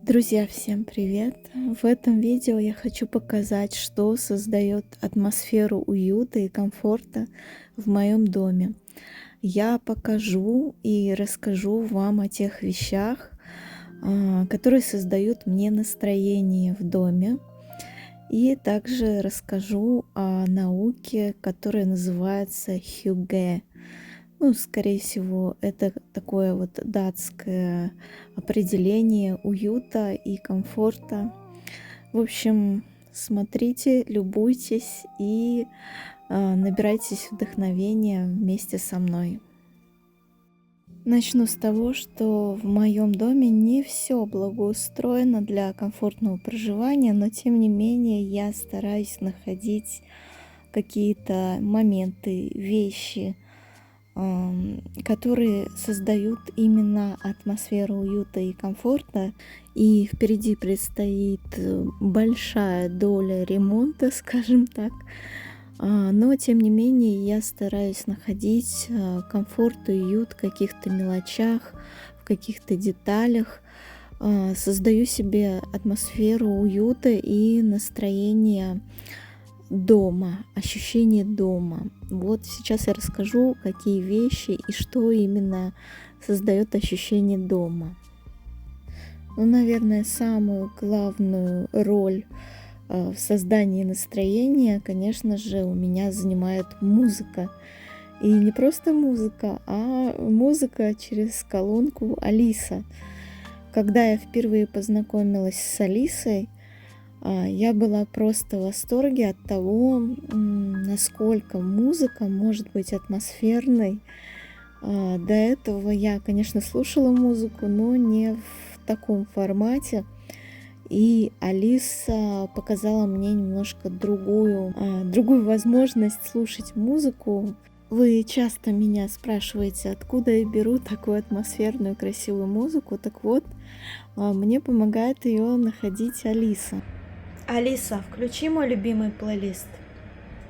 Друзья, всем привет! В этом видео я хочу показать, что создает атмосферу уюта и комфорта в моем доме. Я покажу и расскажу вам о тех вещах, которые создают мне настроение в доме. И также расскажу о науке, которая называется хюге. Ну, скорее всего, это такое вот датское определение уюта и комфорта. В общем, смотрите, любуйтесь и набирайтесь вдохновения вместе со мной. Начну с того, что в моем доме не все благоустроено для комфортного проживания, но тем не менее я стараюсь находить какие-то моменты, вещи, которые создают именно атмосферу уюта и комфорта. И впереди предстоит большая доля ремонта, скажем так. Но, тем не менее, я стараюсь находить комфорт и уют в каких-то мелочах, в каких-то деталях. Создаю себе атмосферу уюта и настроение дома, ощущение дома. Вот сейчас я расскажу, какие вещи и что именно создает ощущение дома. Ну, наверное, самую главную роль в создании настроения, конечно же, у меня занимает музыка. И не просто музыка, а музыка через колонку Алиса. Когда я впервые познакомилась с Алисой, я была просто в восторге от того, насколько музыка может быть атмосферной. До этого я, конечно, слушала музыку, но не в таком формате. И Алиса показала мне немножко другую возможность слушать музыку. Вы часто меня спрашиваете, откуда я беру такую атмосферную, красивую музыку. Так вот, мне помогает ее находить Алиса. Алиса, включи мой любимый плейлист.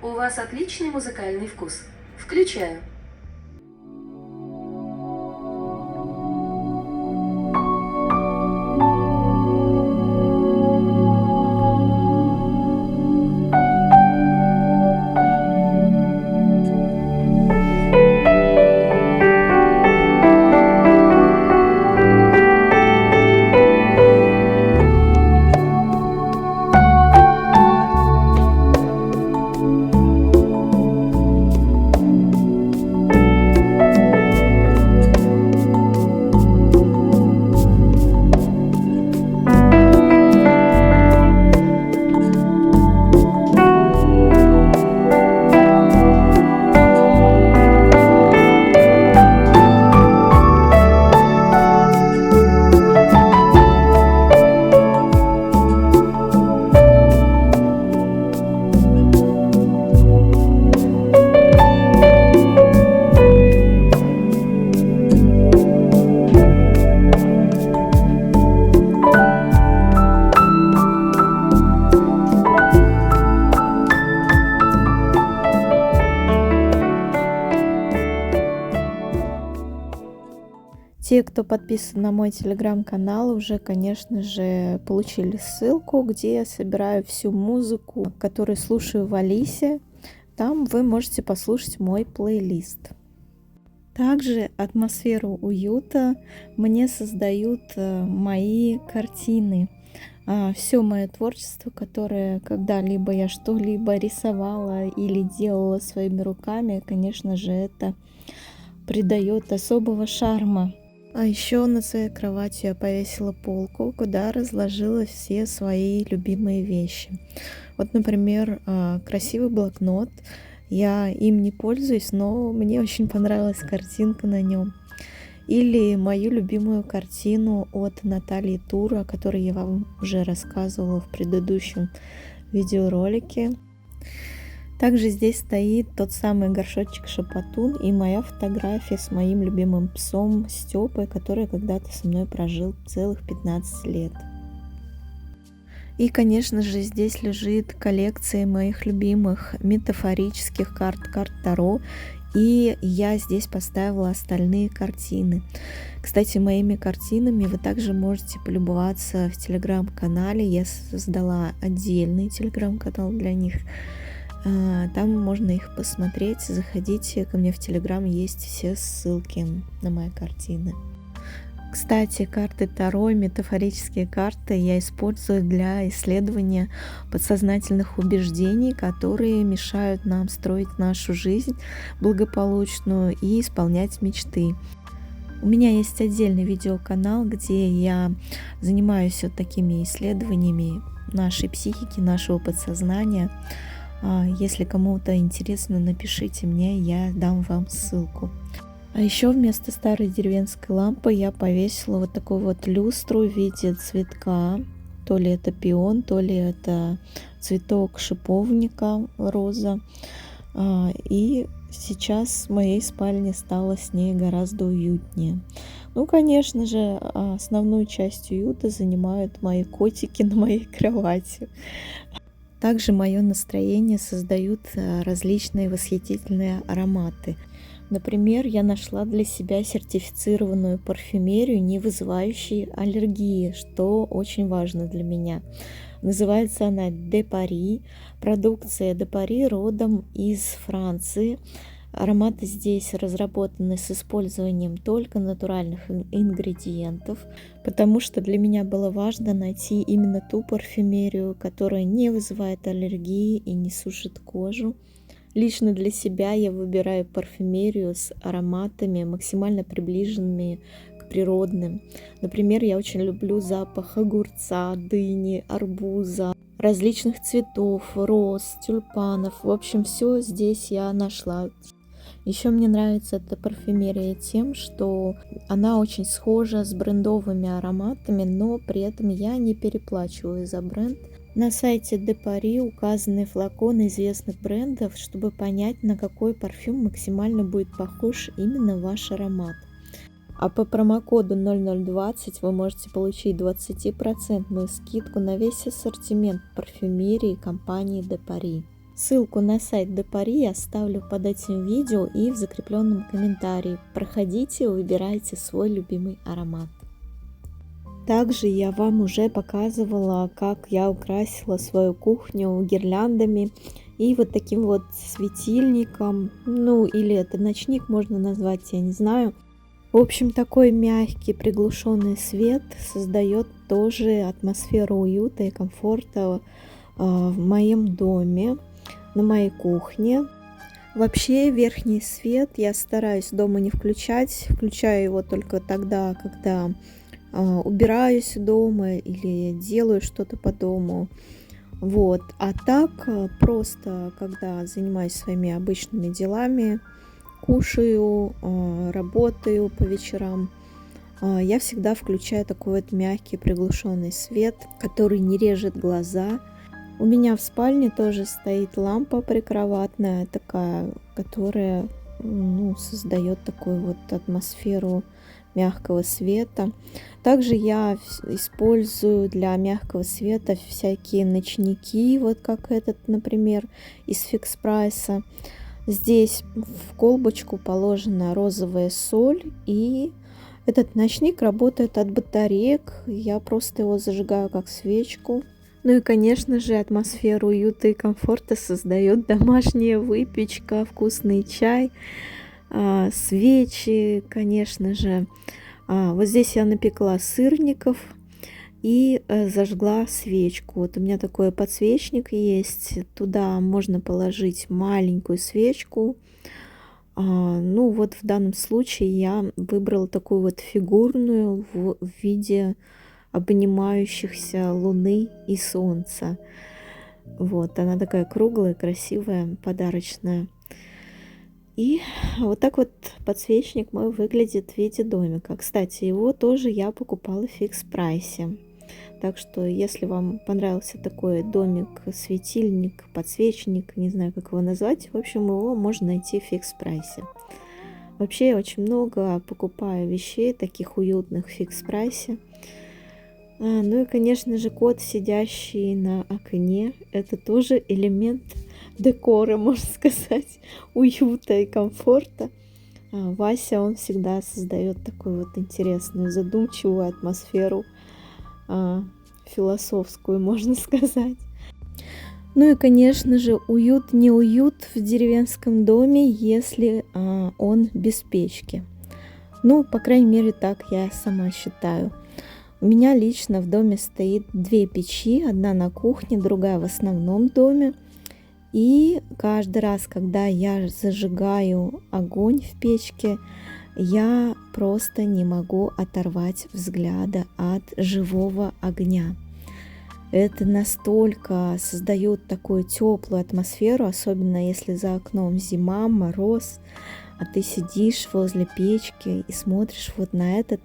У вас отличный музыкальный вкус. Включаю. Те, кто подписан на мой телеграм-канал, уже, конечно же, получили ссылку, где я собираю всю музыку, которую слушаю в Алисе. Там вы можете послушать мой плейлист. Также атмосферу уюта мне создают мои картины. Все мое творчество, которое когда-либо я что-либо рисовала или делала своими руками, конечно же, это придает особого шарма. А еще над своей кроватью я повесила полку, куда разложила все свои любимые вещи. Вот, например, красивый блокнот. Я им не пользуюсь, но мне очень понравилась картинка на нем. Или мою любимую картину от Натальи Тур, о которой я вам уже рассказывала в предыдущем видеоролике. Также здесь стоит тот самый горшочек Шапотун и моя фотография с моим любимым псом Степой, который когда-то со мной прожил целых 15 лет. И, конечно же, здесь лежит коллекция моих любимых метафорических карт Таро И я здесь поставила остальные картины. Кстати, моими картинами вы также можете полюбоваться в телеграм-канале. Я создала отдельный телеграм-канал для них. Там можно их посмотреть. Заходите ко мне в телеграм, есть все ссылки на мои картины. Кстати, карты Таро и метафорические карты я использую для исследования подсознательных убеждений, которые мешают нам строить нашу жизнь благополучную и исполнять мечты. У меня есть отдельный видеоканал, где я занимаюсь вот такими исследованиями нашей психики, нашего подсознания. Если кому-то интересно, напишите мне, я дам вам ссылку. А еще вместо старой деревенской лампы я повесила вот такую вот люстру в виде цветка. То ли это пион, то ли это цветок шиповника, роза. И сейчас в моей спальне стало с ней гораздо уютнее. Ну, конечно же, основную часть уюта занимают мои котики на моей кровати. Также мое настроение создают различные восхитительные ароматы. Например, я нашла для себя сертифицированную парфюмерию, не вызывающую аллергии, что очень важно для меня. Называется она De Paris. Продукция De Paris родом из Франции. Ароматы здесь разработаны с использованием только натуральных ингредиентов, потому что для меня было важно найти именно ту парфюмерию, которая не вызывает аллергии и не сушит кожу. Лично для себя я выбираю парфюмерию с ароматами, максимально приближенными к природным. Например, я очень люблю запах огурца, дыни, арбуза, различных цветов, роз, тюльпанов. В общем, все здесь я нашла. Еще мне нравится эта парфюмерия тем, что она очень схожа с брендовыми ароматами, но при этом я не переплачиваю за бренд. На сайте De Paris указаны флаконы известных брендов, чтобы понять, на какой парфюм максимально будет похож именно ваш аромат. А по промокоду 0020 вы можете получить 20% скидку на весь ассортимент парфюмерии компании De Paris. Ссылку на сайт De Paris я оставлю под этим видео и в закрепленном комментарии. Проходите, выбирайте свой любимый аромат. Также я вам уже показывала, как я украсила свою кухню гирляндами и вот таким вот светильником, ну или это ночник можно назвать, я не знаю. В общем, такой мягкий приглушенный свет создает тоже атмосферу уюта и комфорта в моем доме, на моей кухне. Вообще верхний свет я стараюсь дома не включать, включаю его только тогда, когда убираюсь дома или делаю что-то по дому. Вот. А так просто, когда занимаюсь своими обычными делами, кушаю, работаю по вечерам, я всегда включаю такой вот мягкий приглушенный свет, который не режет глаза. У меня в спальне тоже стоит лампа прикроватная такая, которая создает такую вот атмосферу мягкого света. Также я использую для мягкого света всякие ночники, вот как этот, например, из Фикс Прайса. Здесь в колбочку положена розовая соль, и этот ночник работает от батареек. Я просто его зажигаю как свечку. Ну и, конечно же, атмосферу уюта и комфорта создает домашняя выпечка, вкусный чай, свечи, конечно же. Вот здесь я напекла сырников и зажгла свечку. Вот у меня такой подсвечник есть. Туда можно положить маленькую свечку. Ну вот в данном случае я выбрала такую вот фигурную в виде обнимающихся луны и солнца. Вот, она такая круглая, красивая, подарочная. И вот так вот подсвечник мой выглядит в виде домика. Кстати, его тоже я покупала в Фикс Прайсе. Так что, если вам понравился такой домик, светильник, подсвечник, не знаю, как его назвать, в общем, его можно найти в Фикс Прайсе. Вообще, я очень много покупаю вещей таких уютных в Фикс Прайсе. Ну и, конечно же, кот, сидящий на окне, это тоже элемент декора, можно сказать, уюта и комфорта. Вася, он всегда создает такую вот интересную, задумчивую атмосферу, философскую, можно сказать. Ну и, конечно же, уют не уют в деревенском доме, если он без печки. Ну, по крайней мере, так я сама считаю. У меня лично в доме стоит 2 печи, одна на кухне, другая в основном доме. И каждый раз, когда я зажигаю огонь в печке, я просто не могу оторвать взгляда от живого огня. Это настолько создает такую теплую атмосферу, особенно если за окном зима, мороз, а ты сидишь возле печки и смотришь вот на этот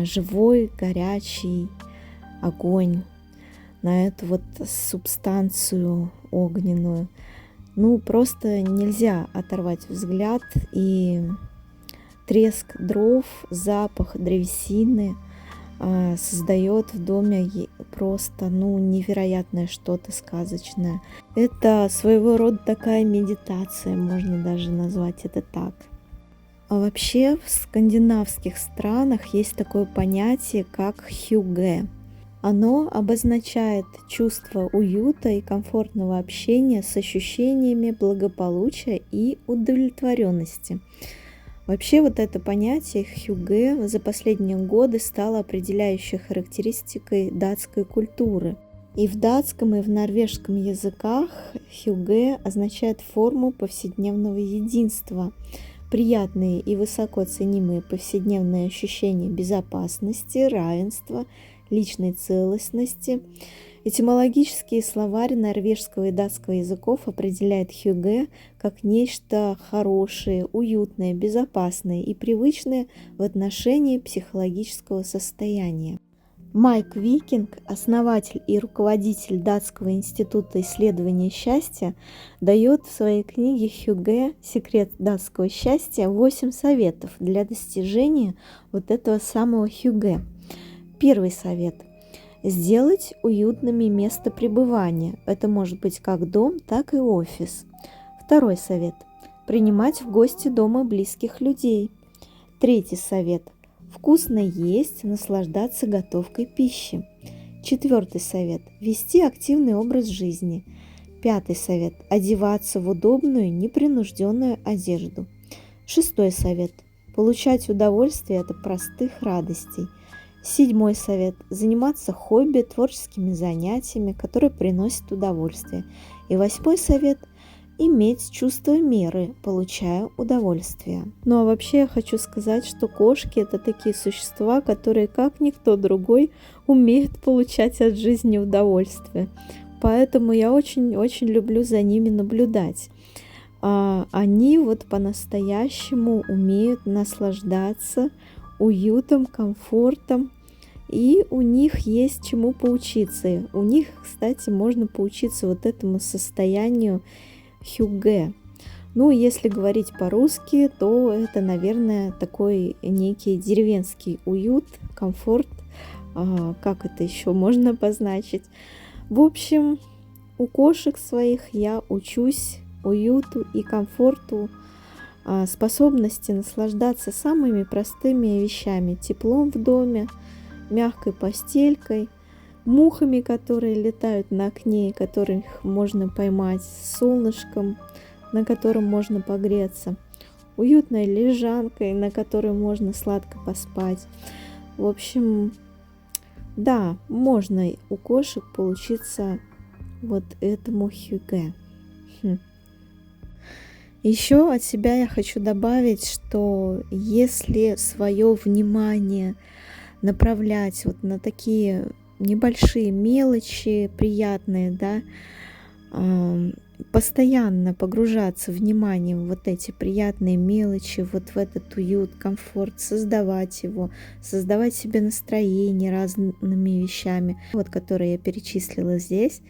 живой, горячий огонь, на эту вот субстанцию огненную. Ну, просто нельзя оторвать взгляд, и треск дров, запах древесины создает в доме просто, невероятное что-то сказочное. Это своего рода такая медитация, можно даже назвать это так. А вообще в скандинавских странах есть такое понятие, как хюге. Оно обозначает чувство уюта и комфортного общения с ощущениями благополучия и удовлетворенности. Вообще вот это понятие хюге за последние годы стало определяющей характеристикой датской культуры. И в датском, и в норвежском языках хюге означает форму повседневного единства, приятные и высоко ценимые повседневные ощущения безопасности, равенства, личной целостности. Этимологический словарь норвежского и датского языков определяет хюге как нечто хорошее, уютное, безопасное и привычное в отношении психологического состояния. Майк Викинг, основатель и руководитель Датского института исследования счастья, дает в своей книге «Хюге. Секрет датского счастья» 8 советов для достижения вот этого самого хюге. Первый совет – сделать уютными место пребывания. Это может быть как дом, так и офис. Второй совет – принимать в гости дома близких людей. Третий совет – вкусно есть, наслаждаться готовкой пищи. Четвертый совет – вести активный образ жизни. Пятый совет – одеваться в удобную, непринужденную одежду. Шестой совет – получать удовольствие от простых радостей. Седьмой совет – заниматься хобби, творческими занятиями, которые приносят удовольствие. И восьмой совет – иметь чувство меры, получая удовольствие. Ну а вообще я хочу сказать, что кошки – это такие существа, которые, как никто другой, умеют получать от жизни удовольствие. Поэтому я очень-очень люблю за ними наблюдать. Они вот по-настоящему умеют наслаждаться уютом, комфортом, и у них есть чему поучиться. У них, кстати, можно поучиться вот этому состоянию хюге. Ну, если говорить по-русски, то это, наверное, такой некий деревенский уют, комфорт, как это еще можно обозначить. В общем, у кошек своих я учусь уюту и комфорту, способности наслаждаться самыми простыми вещами: теплом в доме, мягкой постелькой, мухами, которые летают на окне и которых можно поймать, солнышком, на котором можно погреться, уютной лежанкой, на которой можно сладко поспать. В общем, да, можно у кошек поучиться вот этому хюге. Еще от себя я хочу добавить, что если свое внимание направлять вот на такие небольшие мелочи, приятные, да, постоянно погружаться вниманием в вот эти приятные мелочи, вот в этот уют, комфорт, создавать его, создавать себе настроение разными вещами, вот которые я перечислила здесь,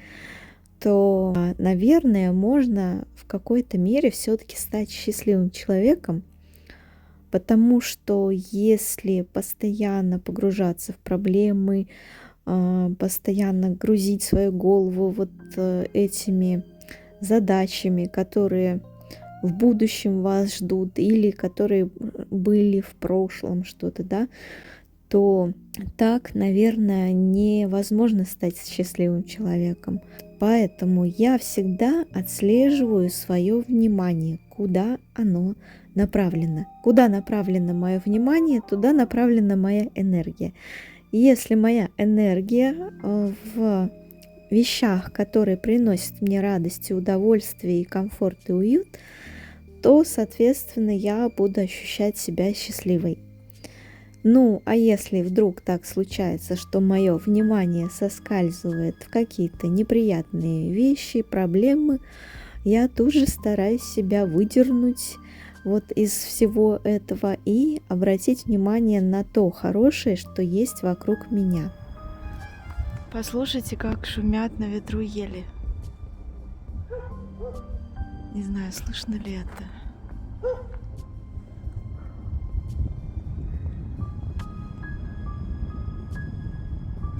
то, наверное, можно в какой-то мере все-таки стать счастливым человеком, потому что если постоянно погружаться в проблемы, постоянно грузить свою голову вот этими задачами, которые в будущем вас ждут или которые были в прошлом что-то, да, то так, наверное, невозможно стать счастливым человеком. Поэтому я всегда отслеживаю свое внимание, куда оно направлено. Куда направлено мое внимание, туда направлена моя энергия. И если моя энергия в вещах, которые приносят мне радость, и удовольствие, и комфорт, и уют, то, соответственно, я буду ощущать себя счастливой. Ну, а если вдруг так случается, что мое внимание соскальзывает в какие-то неприятные вещи, проблемы, я тут же стараюсь себя выдернуть вот из всего этого и обратить внимание на то хорошее, что есть вокруг меня. Послушайте, как шумят на ветру ели. Не знаю, слышно ли это.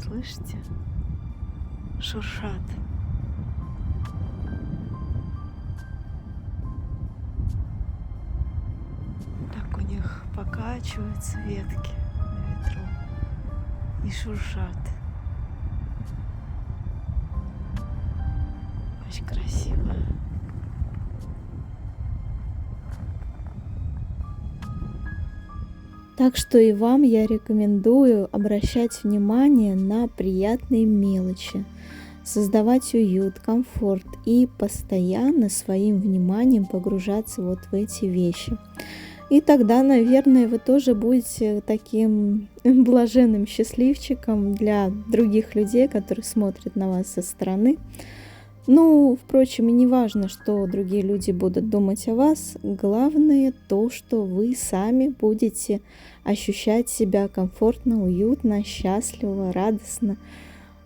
Слышите? Шуршат. Так у них покачиваются ветки на ветру и шуршат. Очень красиво. Так что и вам я рекомендую обращать внимание на приятные мелочи, создавать уют, комфорт и постоянно своим вниманием погружаться вот в эти вещи. И тогда, наверное, вы тоже будете таким блаженным счастливчиком для других людей, которые смотрят на вас со стороны. Ну, впрочем, и не важно, что другие люди будут думать о вас. Главное то, что вы сами будете ощущать себя комфортно, уютно, счастливо, радостно.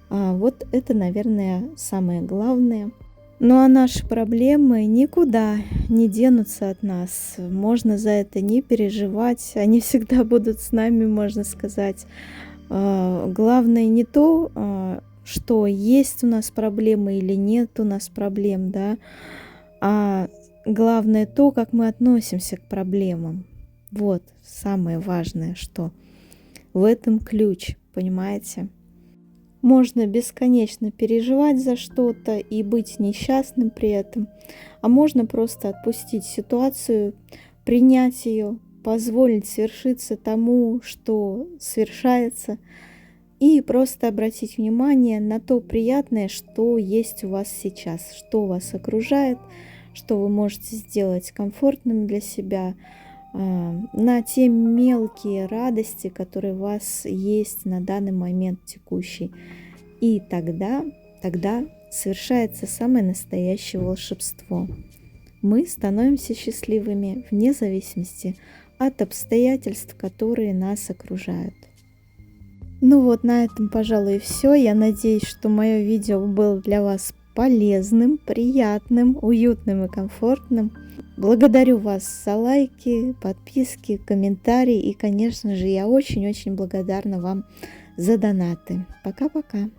Вот это, наверное, самое главное. Ну а наши проблемы никуда не денутся от нас. Можно за это не переживать. Они всегда будут с нами, можно сказать. Главное не то, что есть у нас проблемы или нет у нас проблем, да, а главное то, как мы относимся к проблемам. Вот самое важное, что в этом ключ, понимаете? Можно бесконечно переживать за что-то и быть несчастным при этом, а можно просто отпустить ситуацию, принять ее, позволить свершиться тому, что свершается, и просто обратить внимание на то приятное, что есть у вас сейчас, что вас окружает, что вы можете сделать комфортным для себя, на те мелкие радости, которые у вас есть на данный момент текущий. И тогда совершается самое настоящее волшебство. Мы становимся счастливыми вне зависимости от обстоятельств, которые нас окружают. Ну вот, на этом, пожалуй, и все. Я надеюсь, что мое видео было для вас полезным, приятным, уютным и комфортным. Благодарю вас за лайки, подписки, комментарии и, конечно же, я очень-очень благодарна вам за донаты. Пока-пока!